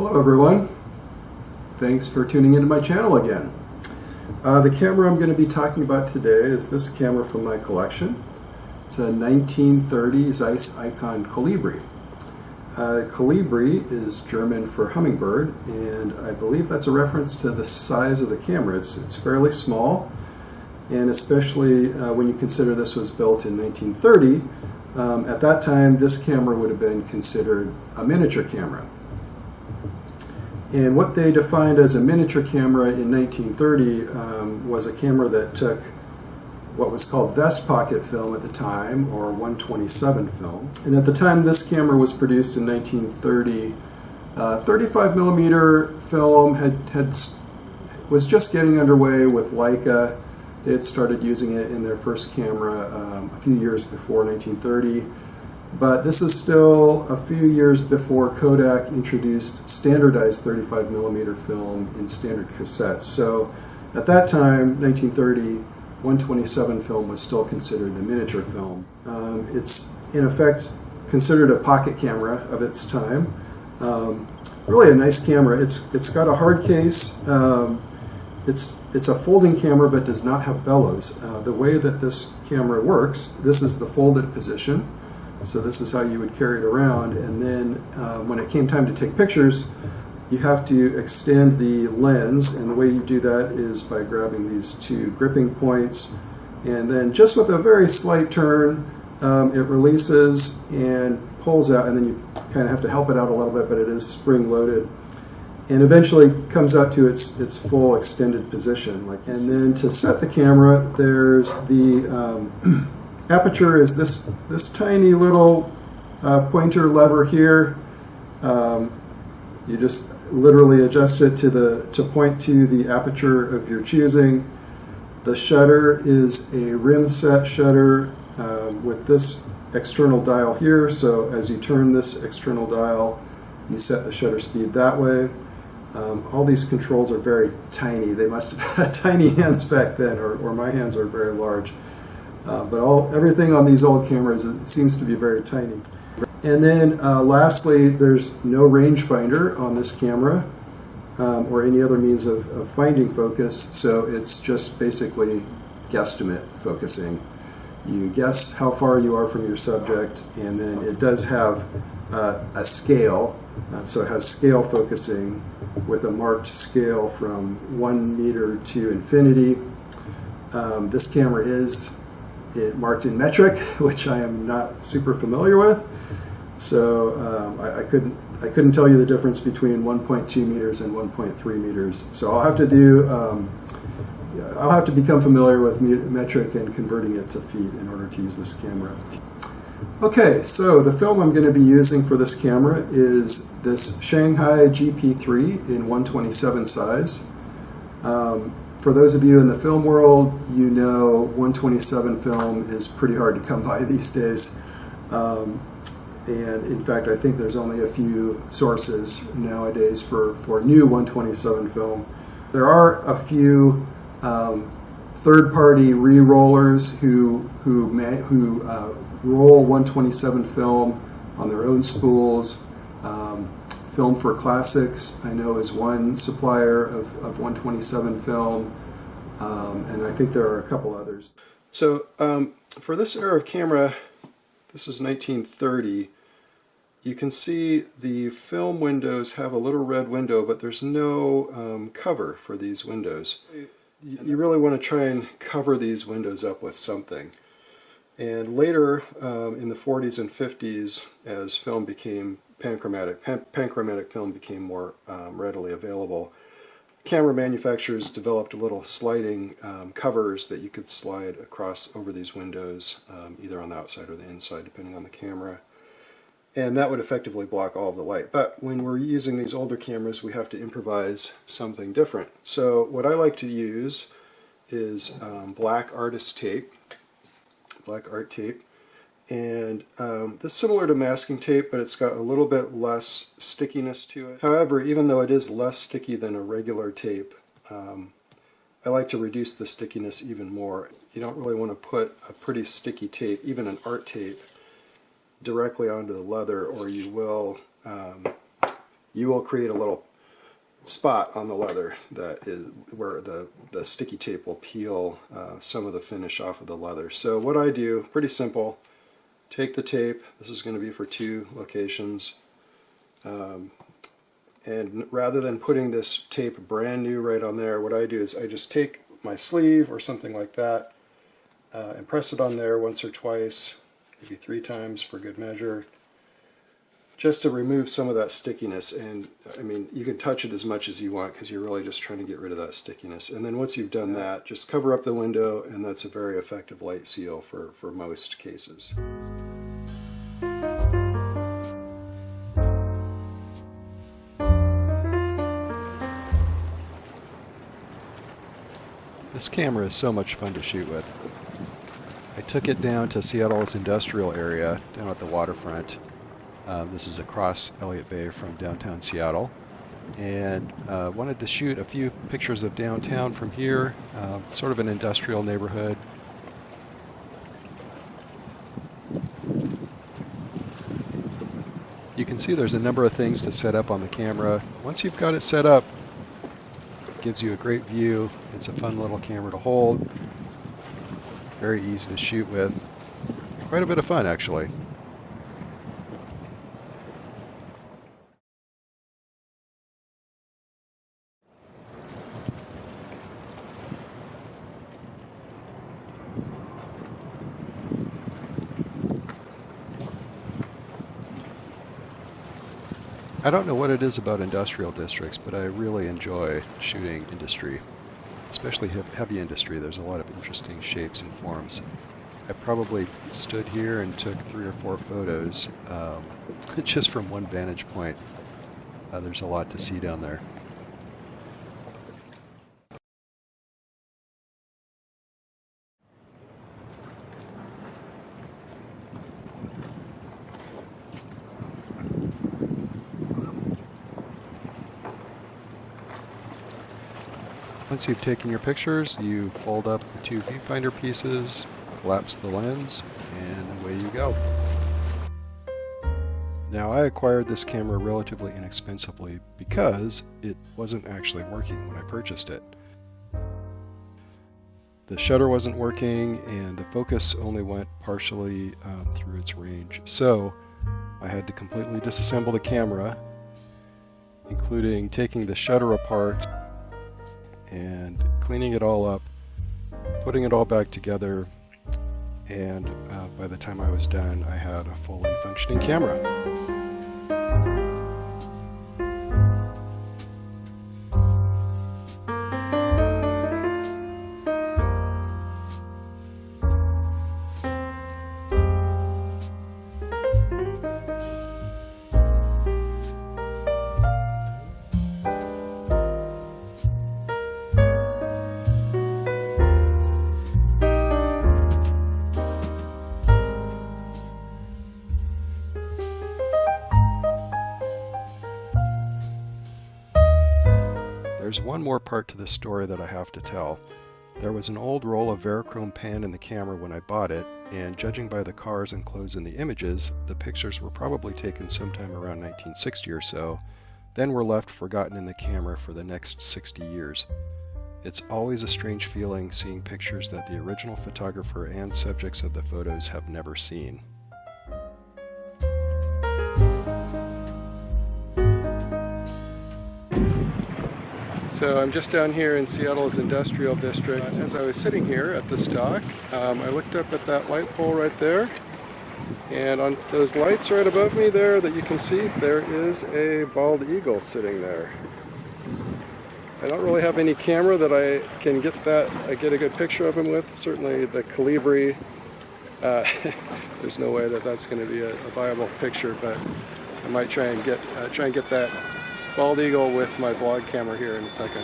Hello everyone, thanks for tuning into my channel again. The camera I'm going to be talking about today is this camera from my collection. It's a 1930 Zeiss Ikon Kolibri. Kolibri is German for hummingbird, and I believe that's a reference to the size of the camera. It's fairly small, and especially when you consider this was built in 1930, at that time this camera would have been considered a miniature camera. And what they defined as a miniature camera in 1930 was a camera that took what was called vest pocket film at the time, or 127 film. And at the time this camera was produced in 1930, 35 millimeter film was just getting underway with Leica. They had started using it in their first camera a few years before 1930. But this is still a few years before Kodak introduced standardized 35 millimeter film in standard cassettes. So at that time, 1930, 127 film was still considered the miniature film. It's in effect considered a pocket camera of its time. Really a nice camera. It's got a hard case. It's a folding camera but does not have bellows. The way that this camera works, this is the folded position. So this is how you would carry it around, and then when it came time to take pictures, you have to extend the lens, and the way you do that is by grabbing these two gripping points, and then just with a very slight turn, it releases and pulls out, and then you kind of have to help it out a little bit, but it is spring-loaded, and eventually comes out to its full extended position. And then to set the camera, there's the aperture is this tiny little pointer lever here. You just literally adjust it to point to the aperture of your choosing. The shutter is a rim set shutter with this external dial here. So as you turn this external dial, you set the shutter speed that way. All these controls are very tiny. They must have had tiny hands back then, or my hands are very large. But everything on these old cameras, it seems to be very tiny. And then lastly, there's no rangefinder on this camera or any other means of finding focus, so it's just basically guesstimate focusing. You guess how far you are from your subject, and then it does have a scale, so it has scale focusing with a marked scale from 1 meter to infinity. This camera is marked in metric, which I am not super familiar with, so I couldn't tell you the difference between 1.2 meters and 1.3 meters. So I'll have to become familiar with metric and converting it to feet in order to use this camera. Okay, so the film I'm going to be using for this camera is this Shanghai GP3 in 127 size. For those of you in the film world, you know 127 film is pretty hard to come by these days. And in fact, I think there's only a few sources nowadays for new 127 film. There are a few third-party re-rollers who roll 127 film on their own spools. Film for Classics, I know, is one supplier of 127 film, and I think there are a couple others. So for this era of camera, this is 1930, you can see the film windows have a little red window, but there's no cover for these windows. You really want to try and cover these windows up with something. And later, in the 40s and 50s, as film became panchromatic film became more readily available, camera manufacturers developed little sliding covers that you could slide across over these windows, either on the outside or the inside, depending on the camera. And that would effectively block all of the light. But when we're using these older cameras, we have to improvise something different. So what I like to use is black art tape. And this is similar to masking tape, but it's got a little bit less stickiness to it. However, even though it is less sticky than a regular tape, I like to reduce the stickiness even more. You don't really want to put a pretty sticky tape, even an art tape, directly onto the leather, or you will you will create a little spot on the leather that is where the sticky tape will peel some of the finish off of the leather. So what I do, pretty simple, take the tape, this is going to be for 2 locations, and rather than putting this tape brand new right on there, what I do is I just take my sleeve or something like that and press it on there once or twice, maybe 3 times for good measure, just to remove some of that stickiness. And I mean, you can touch it as much as you want because you're really just trying to get rid of that stickiness. And then once you've done that, just cover up the window, and that's a very effective light seal for most cases. This camera is so much fun to shoot with. I took it down to Seattle's industrial area, down at the waterfront. This is across Elliott Bay from downtown Seattle. And wanted to shoot a few pictures of downtown from here, sort of an industrial neighborhood. You can see there's a number of things to set up on the camera. Once you've got it set up, it gives you a great view. It's a fun little camera to hold. Very easy to shoot with. Quite a bit of fun, actually. I don't know what it is about industrial districts, but I really enjoy shooting industry, especially heavy industry. There's a lot of interesting shapes and forms. I probably stood here and took 3 or 4 photos just from one vantage point. There's a lot to see down there. Once you've taken your pictures, you fold up the 2 viewfinder pieces, collapse the lens, and away you go. Now, I acquired this camera relatively inexpensively because it wasn't actually working when I purchased it. The shutter wasn't working and the focus only went partially through its range. So I had to completely disassemble the camera, including taking the shutter apart and cleaning it all up, putting it all back together, and by the time I was done, I had a fully functioning camera. There's one more part to this story that I have to tell. There was an old roll of Verichrome pan in the camera when I bought it, and judging by the cars and clothes in the images, the pictures were probably taken sometime around 1960 or so, then were left forgotten in the camera for the next 60 years. It's always a strange feeling seeing pictures that the original photographer and subjects of the photos have never seen. So I'm just down here in Seattle's industrial district. As I was sitting here at this dock, I looked up at that light pole right there, and on those lights right above me there that you can see, there is a bald eagle sitting there. I don't really have any camera that I can get a good picture of him with. Certainly the Kolibri, there's no way that that's going to be a viable picture, but I might try and get that bald eagle with my vlog camera here in a second.